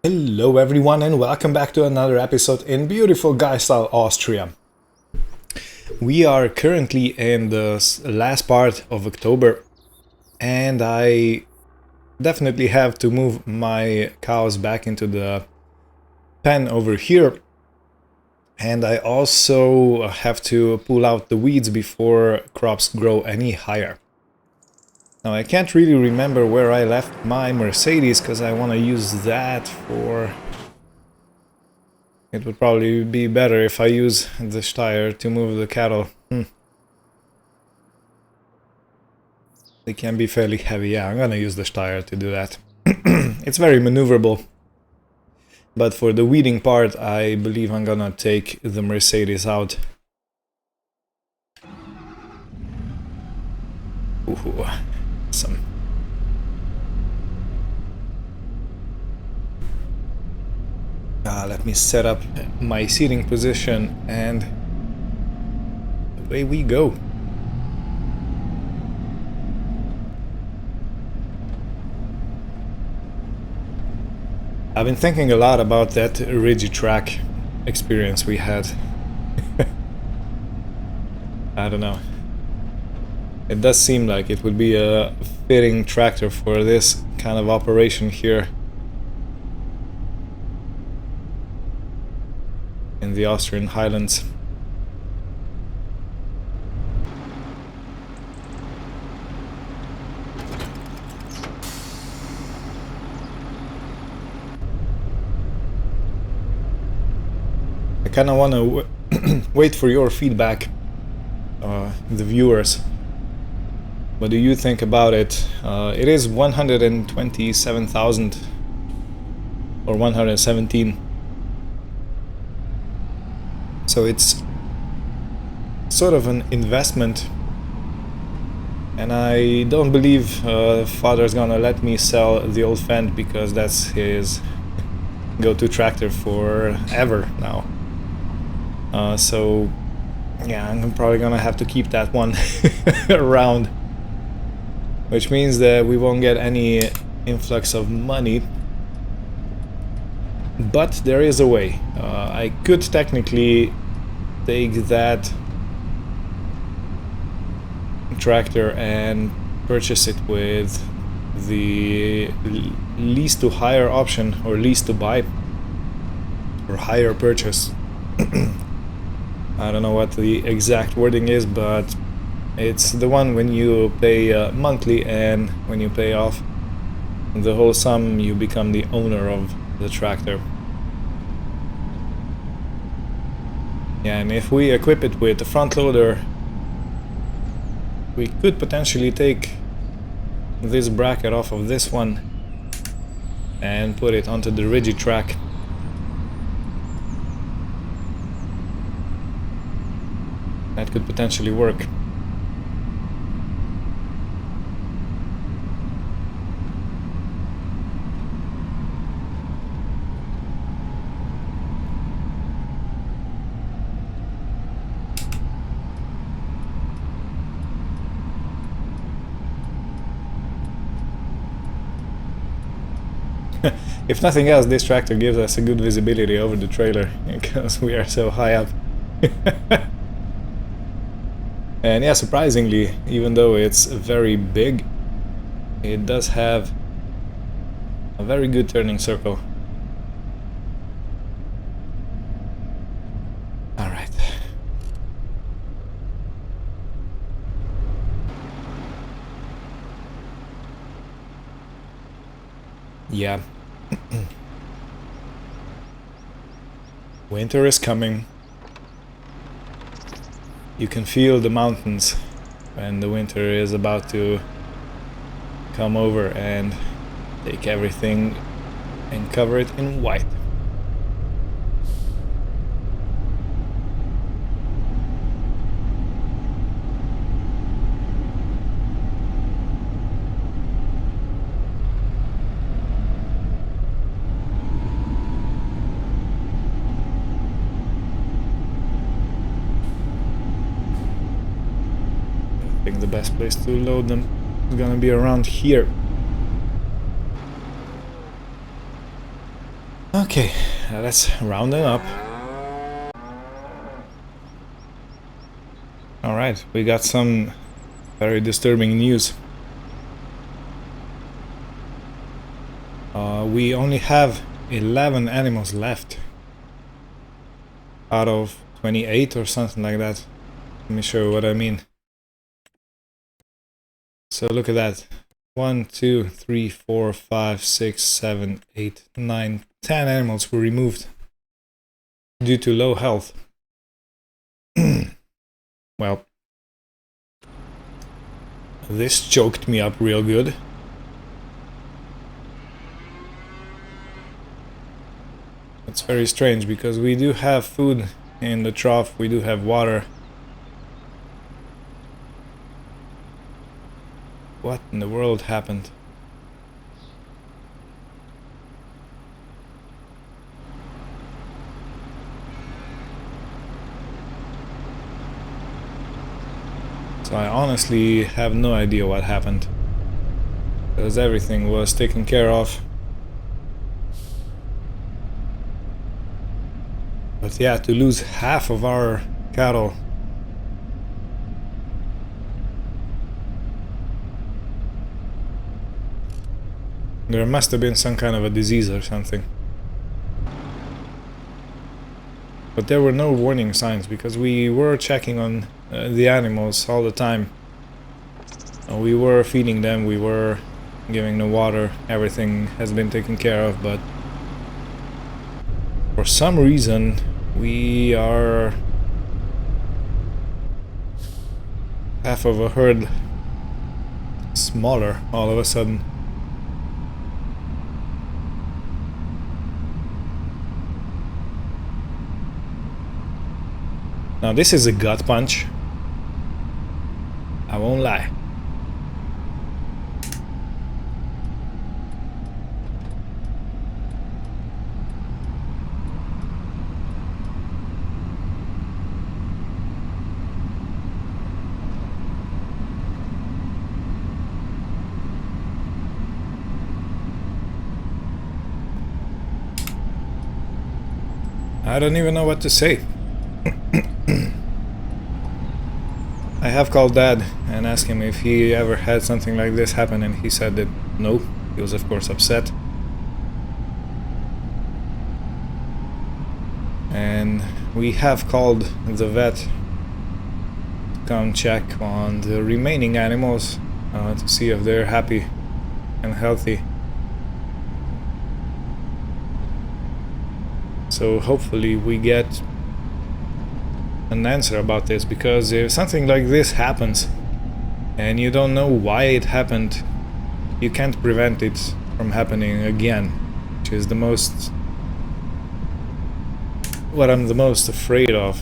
Hello everyone and welcome back to another episode in beautiful Geistal, Austria. We are currently in the last part of October and I definitely have to move my cows back into the pen over here, and I also have to pull out the weeds before crops grow any higher. Now I can't really remember where I left my Mercedes because I want to use that for... It would probably be better if I use the Steyr to move the cattle. They can be fairly heavy. Yeah, I'm gonna use the Steyr to do that. It's very maneuverable. But for the weeding part, I believe I'm gonna take the Mercedes out. Ooh, some. Let me set up my seating position and away we go. I've been thinking a lot about that Rigitrack experience we had. I don't know. It does seem like it would be a fitting tractor for this kind of operation here in the Austrian Highlands. I kind of want to wait for your feedback, the viewers. What do you think about it? It is 127,000 or 117. So it's sort of an investment, and I don't believe father's gonna let me sell the old Fendt because that's his go-to tractor forever now. So yeah, I'm probably gonna have to keep that one around, which means that we won't get any influx of money. But there is a way. I could technically take that tractor and purchase it with the lease to hire option, or lease to buy, or hire purchase. I don't know what the exact wording is, but it's the one when you pay monthly, and when you pay off the whole sum, you become the owner of the tractor. Yeah, and if we equip it with a front loader, we could potentially take this bracket off of this one and put it onto the Rigitrack. That could potentially work. If nothing else, this tractor gives us a good visibility over the trailer because we are so high up. And yeah, surprisingly, even though it's very big, it does have a very good turning circle. Alright. Yeah. Winter is coming. You can feel the mountains when the winter is about to come over and take everything and cover it in white. I think the best place to load them is gonna be around here. Okay, let's round them up. Alright, we got some very disturbing news. We only have 11 animals left out of 28 or something like that. Let me show you what I mean. So look at that. 1, 2, 3, 4, 5, 6, 7, 8, 9, 10 animals were removed due to low health. Well, this choked me up real good. It's very strange because we do have food in the trough, we do have water. What in the world happened? So I honestly have no idea what happened, because everything was taken care of. But yeah, to lose half of our cattle. There must have been some kind of a disease or something. But there were no warning signs because we were checking on the animals all the time. We were feeding them, we were giving them water, everything has been taken care of, but for some reason we are half of a herd smaller all of a sudden. Now this is a gut punch, I won't lie. I don't even know what to say. I have called Dad and asked him if he ever had something like this happen, and he said that no. He was of course upset. And we have called the vet to come check on the remaining animals to see if they're happy and healthy. So hopefully we get an answer about this, because if something like this happens and you don't know why it happened, you can't prevent it from happening again, which is what I'm the most afraid of.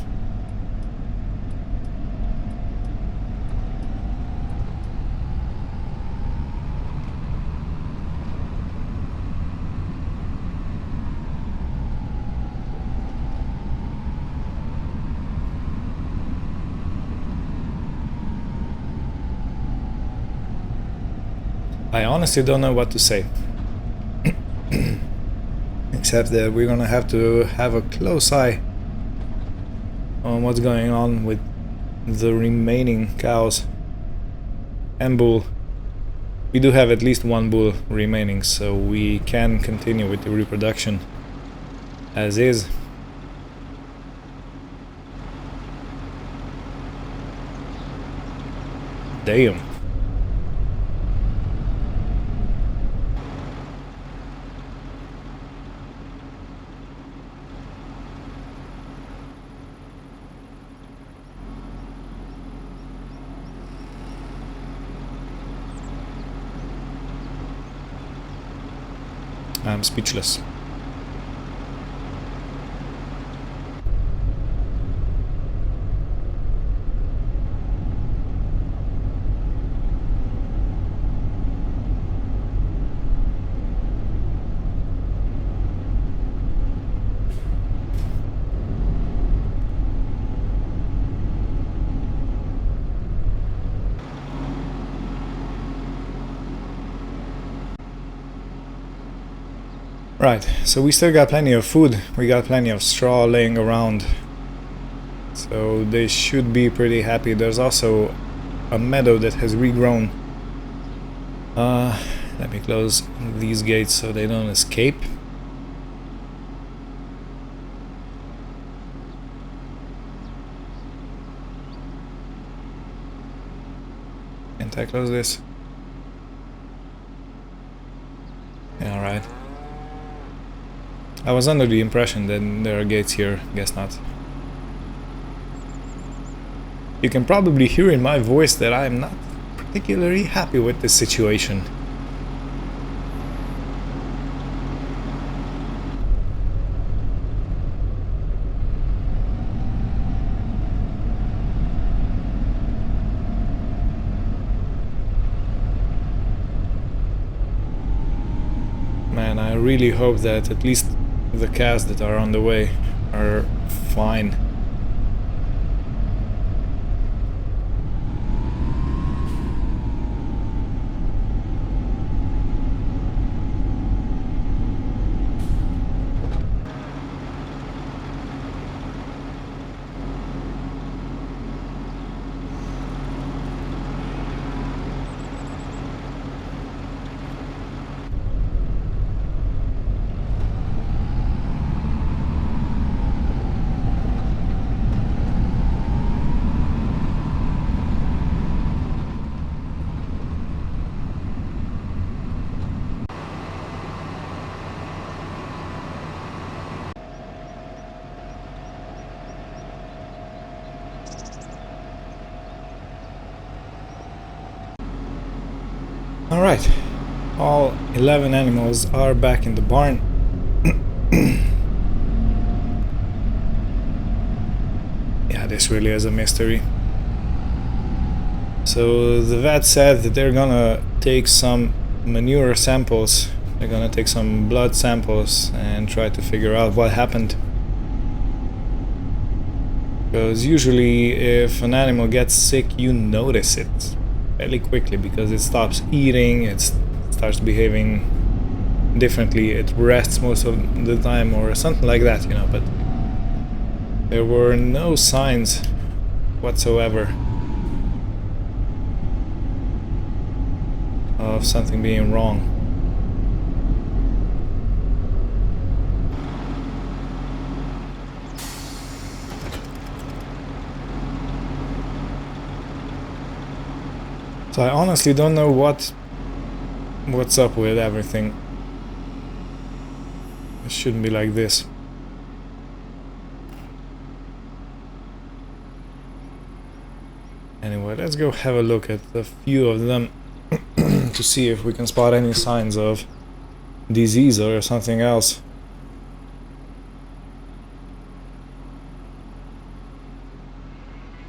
I honestly don't know what to say. Except that we're gonna have to have a close eye on what's going on with the remaining cows and bull. We do have at least one bull remaining, so we can continue with the reproduction as is. Damn. I'm speechless. Right, so we still got plenty of food, we got plenty of straw laying around, so they should be pretty happy. There's also a meadow that has regrown. Let me close these gates so they don't escape. Can't I close this? Yeah, alright. I was under the impression that there are gates here, guess not. You can probably hear in my voice that I am not particularly happy with this situation. Man, I really hope that at least the calves that are on the way are fine. Alright, all 11 animals are back in the barn. Yeah, this really is a mystery. So the vet said that they're gonna take some manure samples, they're gonna take some blood samples and try to figure out what happened. Because usually if an animal gets sick, you notice it fairly quickly because it stops eating, it starts behaving differently, it rests most of the time or something like that, you know, but there were no signs whatsoever of something being wrong. So I honestly don't know what's up with everything. It shouldn't be like this. Anyway, let's go have a look at a few of them to see if we can spot any signs of disease or something else.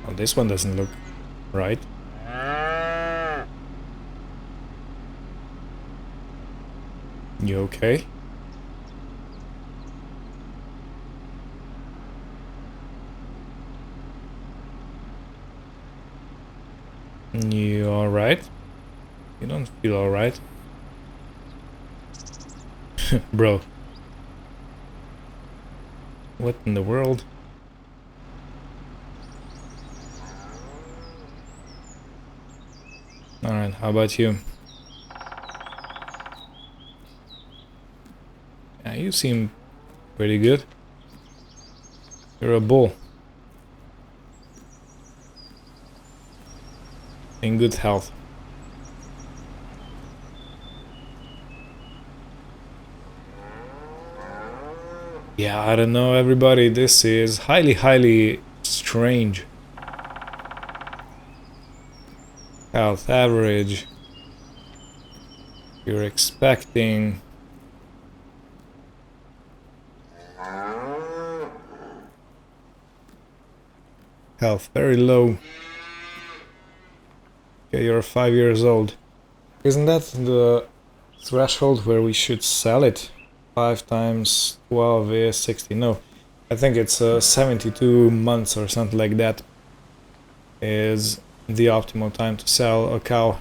Oh, this one doesn't look right. You okay? You alright? You don't feel alright. Bro. What in the world? Alright, how about you? Yeah, you seem pretty good. You're a bull. In good health. Yeah, I don't know, everybody, this is highly strange. Health average. You're expecting... Health very low. Okay, you're 5 years old. Isn't that the threshold where we should sell it? 5 times 12 is 60. No, I think it's 72 months or something like that is the optimal time to sell a cow.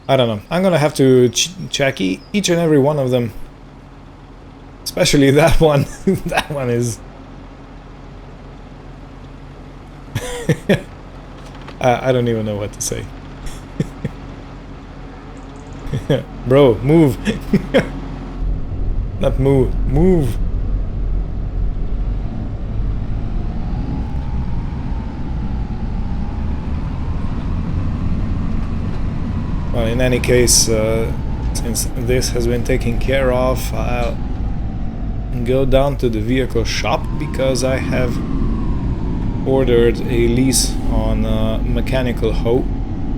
I don't know. I'm gonna have to check each and every one of them. Especially that one. That one is... I don't even know what to say. Bro, move. Not move. Move. Well, in any case, since this has been taken care of, I'll go down to the vehicle shop because I have ordered a lease on a mechanical hoe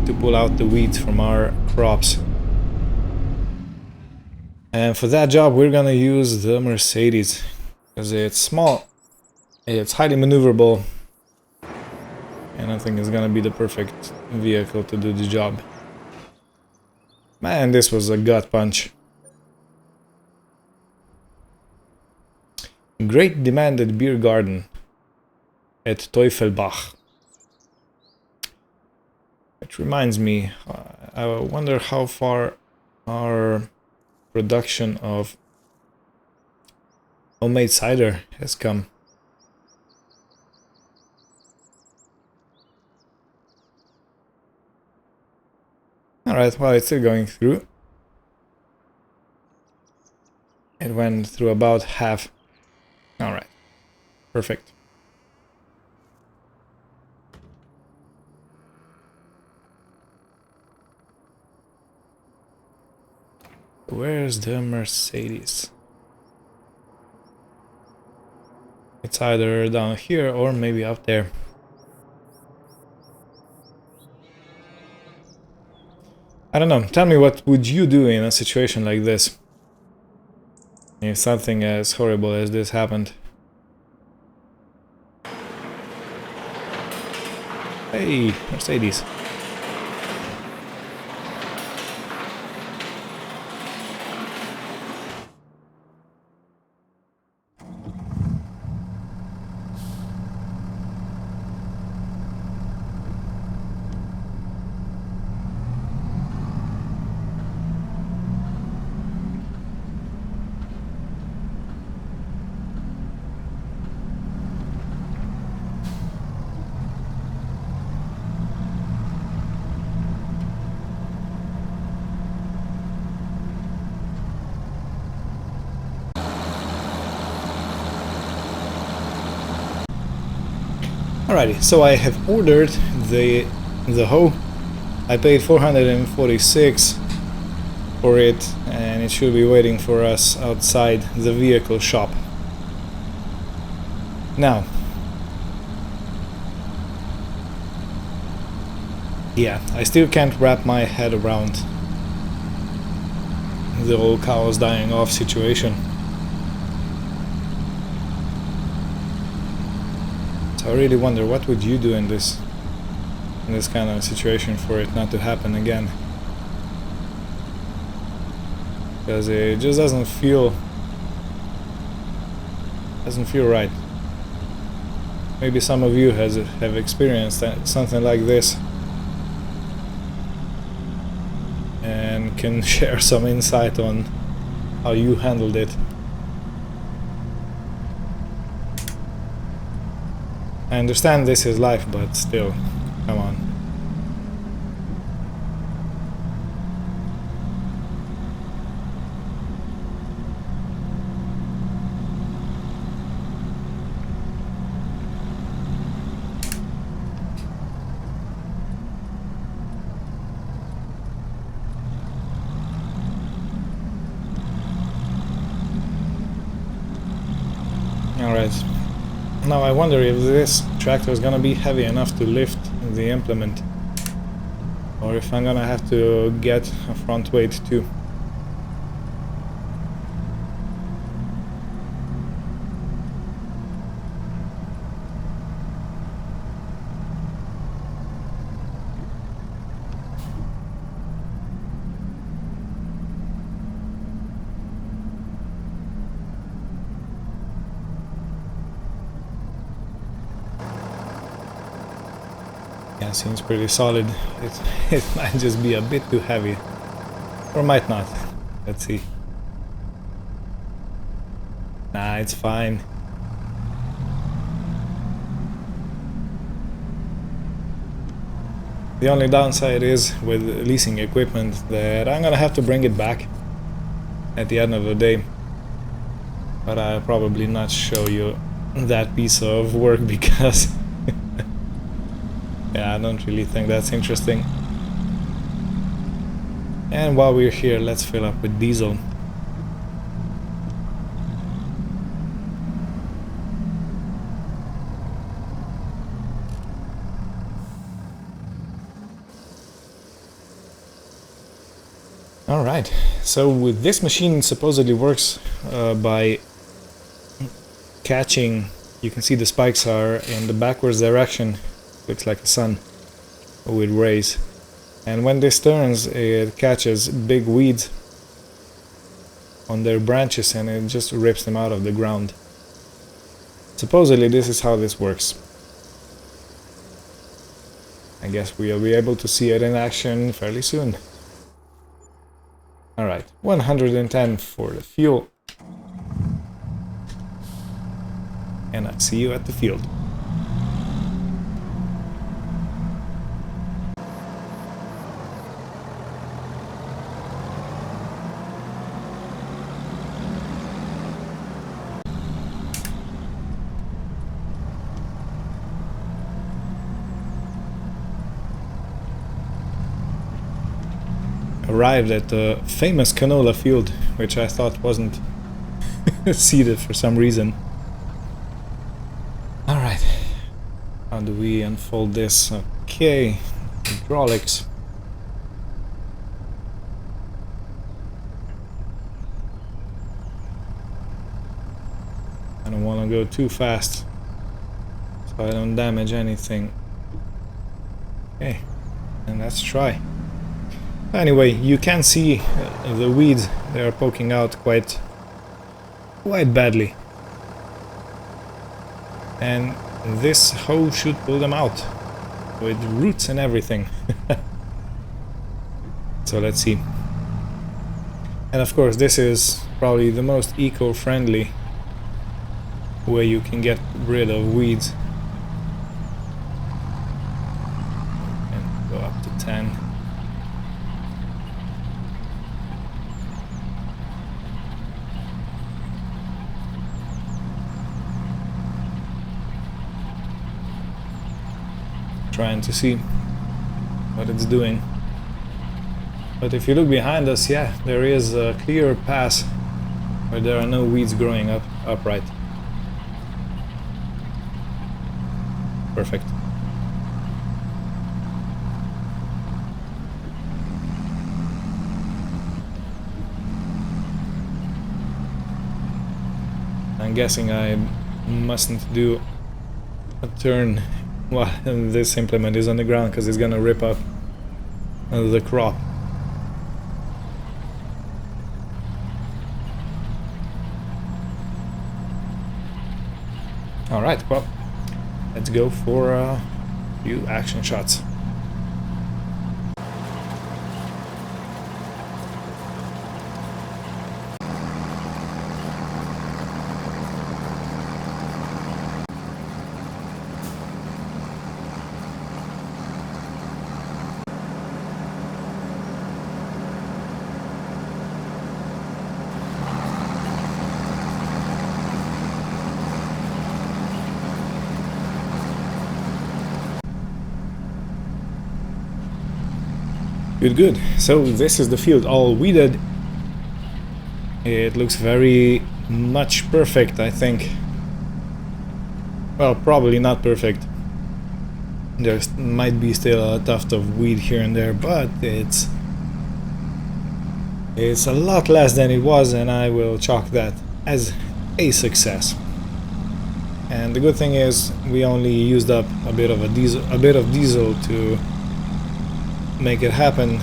to pull out the weeds from our crops. And for that job we're gonna use the Mercedes because it's small, it's highly maneuverable, and I think it's gonna be the perfect vehicle to do the job. Man, this was a gut punch. Great demanded beer garden at Teufelbach. It reminds me, I wonder how far our production of homemade cider has come. Alright, well, it's still going through. It went through about half. Alright, perfect. Where's the Mercedes? It's either down here or maybe up there. I don't know, tell me what would you do in a situation like this? If something as horrible as this happened. Hey, Mercedes. Alrighty, so I have ordered the hoe. I paid 446 for it, and it should be waiting for us outside the vehicle shop. Now, yeah, I still can't wrap my head around the whole cows dying off situation. I really wonder what would you do in this kind of situation for it not to happen again, because it just doesn't feel right. Maybe some of you have experienced something like this and can share some insight on how you handled it. I understand this is life, but still, come on. Alright. Now I wonder if this tractor is gonna be heavy enough to lift the implement, or if I'm gonna have to get a front weight too. Yeah, seems pretty solid. It might just be a bit too heavy. Or might not. Let's see. Nah, it's fine. The only downside is with leasing equipment that I'm gonna have to bring it back at the end of the day. But I'll probably not show you that piece of work because yeah, I don't really think that's interesting. And while we're here, let's fill up with diesel. Alright, so with this machine supposedly works by catching, you can see the spikes are in the backwards direction, looks like a sun with rays, and when this turns it catches big weeds on their branches and it just rips them out of the ground. Supposedly this is how this works. I guess we'll be able to see it in action fairly soon. Alright, 110 for the fuel. And I'll see you at the field. Arrived at the famous canola field, which I thought wasn't seeded for some reason. Alright, how do we unfold this? Okay, hydraulics. I don't want to go too fast so I don't damage anything. Okay, and let's try. Anyway, you can see the weeds, they are poking out quite badly. And this hoe should pull them out, with roots and everything. So let's see. And of course this is probably the most eco-friendly way you can get rid of weeds. And go up to 10. Trying to see what it's doing. But if you look behind us, yeah, there is a clear pass where there are no weeds growing upright. Perfect. I'm guessing I mustn't do a turn while this implement is on the ground because it's gonna rip up the crop. Alright, well, let's go for a few action shots. Good. So this is the field all weeded. It looks very much perfect, I think. Well, probably not perfect. There might be still a tuft of weed here and there, but it's a lot less than it was, and I will chalk that as a success. And the good thing is we only used up a bit of diesel to make it happen,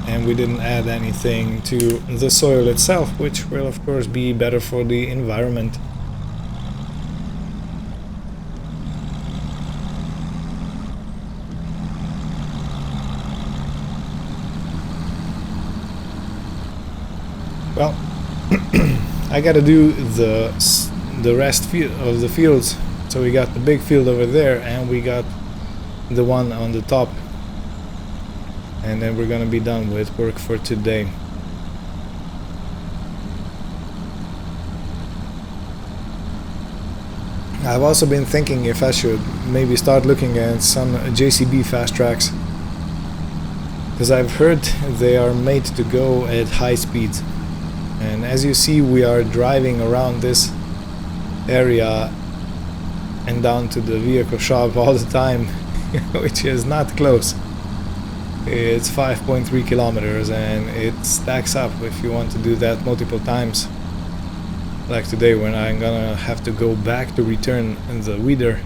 and we didn't add anything to the soil itself, which will of course be better for the environment. I gotta do the rest of the fields. So we got the big field over there, and we got the one on the top, and then we're gonna be done with work for today. I've also been thinking if I should maybe start looking at some JCB fast tracks, because I've heard they are made to go at high speeds, and as you see, we are driving around this area and down to the vehicle shop all the time, which is not close. It's 5.3 kilometers, and it stacks up if you want to do that multiple times, like today when I'm gonna have to go back to return the weeder,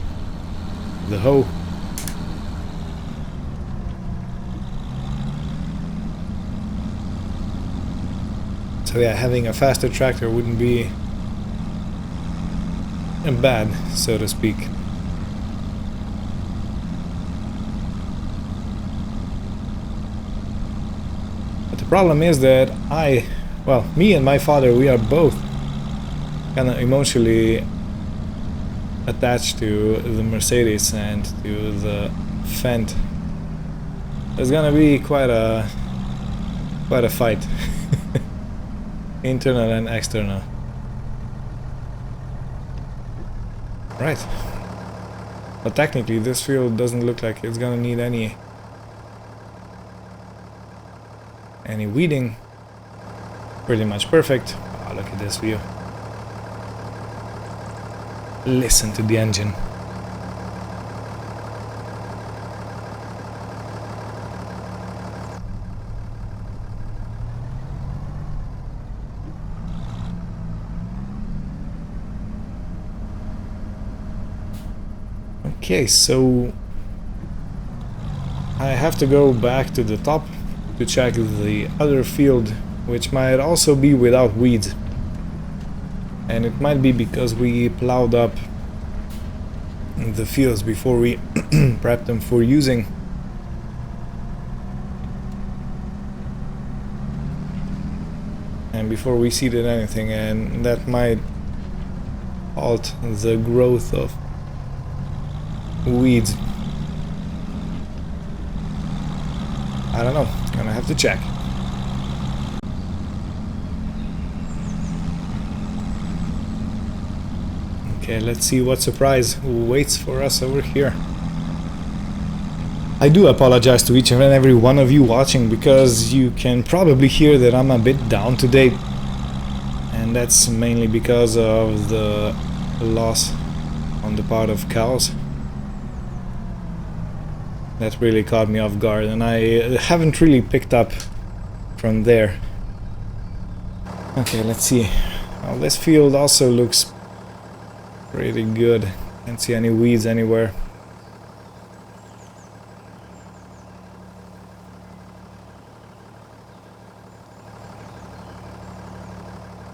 the hoe. So yeah, having a faster tractor wouldn't be bad, so to speak. But the problem is that me and my father, we are both kind of emotionally attached to the Mercedes and to the Fendt. There's gonna be quite a fight, internal and external. Right. But technically this field doesn't look like it's gonna need any weeding. Pretty much perfect. Oh, look at this view. Listen to the engine. Okay, so I have to go back to the top to check the other field, which might also be without weeds. And it might be because we plowed up the fields before we prepped them for using. And before we seeded anything, and that might halt the growth of weeds. I don't know, gonna have to check. Okay, let's see what surprise waits for us over here. I do apologize to each and every one of you watching, because you can probably hear that I'm a bit down today, and that's mainly because of the loss on the part of cows. That really caught me off guard, and I haven't really picked up from there. Okay, let's see. Well, this field also looks pretty good. Can't see any weeds anywhere.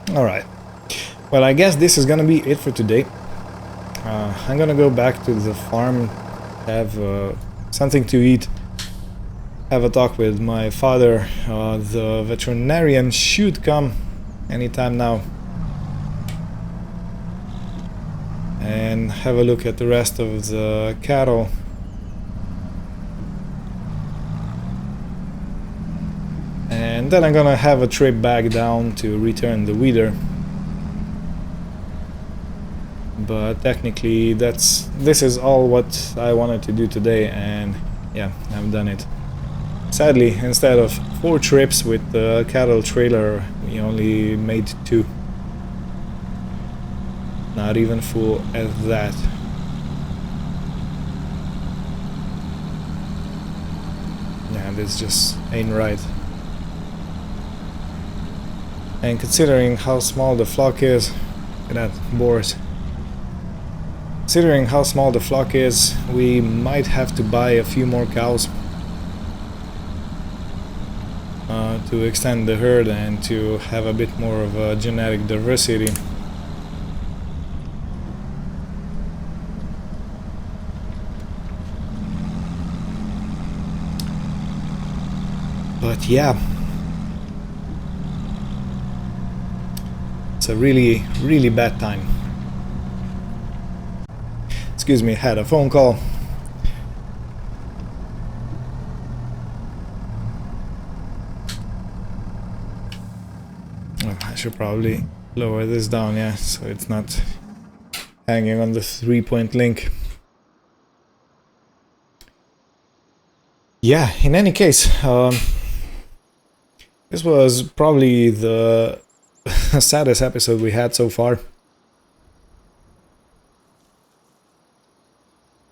Alright. Well, I guess this is gonna be it for today. I'm gonna go back to the farm, have something to eat, have a talk with my father. The veterinarian should come anytime now, and have a look at the rest of the cattle. And then I'm gonna have a trip back down to return the weeder. But technically this is all what I wanted to do today, and yeah, I've done it. Sadly, instead of 4 trips with the cattle trailer, we only made 2. Not even full at that. Yeah, this just ain't right. And considering how small the flock is, look at that, boars. Considering how small the flock is, we might have to buy a few more cows to extend the herd and to have a bit more of a genetic diversity. But yeah. a really, really bad time. Excuse me, had a phone call. Oh, I should probably lower this down, yeah, so it's not hanging on the 3-point link. Yeah, in any case, this was probably the saddest episode we had so far.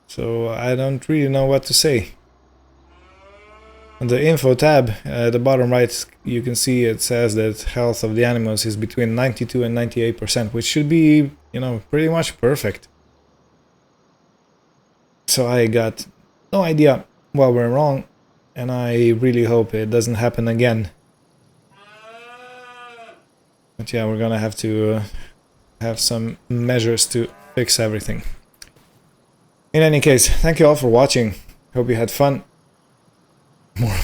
So I don't really know what to say. On the info tab at the bottom right, you can see it says that health of the animals is between 92 and 98%, which should be, you know, pretty much perfect. So I got no idea what went wrong, and I really hope it doesn't happen again. But yeah, we're gonna have to have some measures to fix everything. In any case, thank you all for watching. Hope you had fun.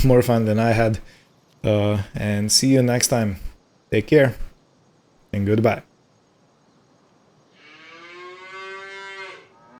More fun than I had. And see you next time. Take care and goodbye.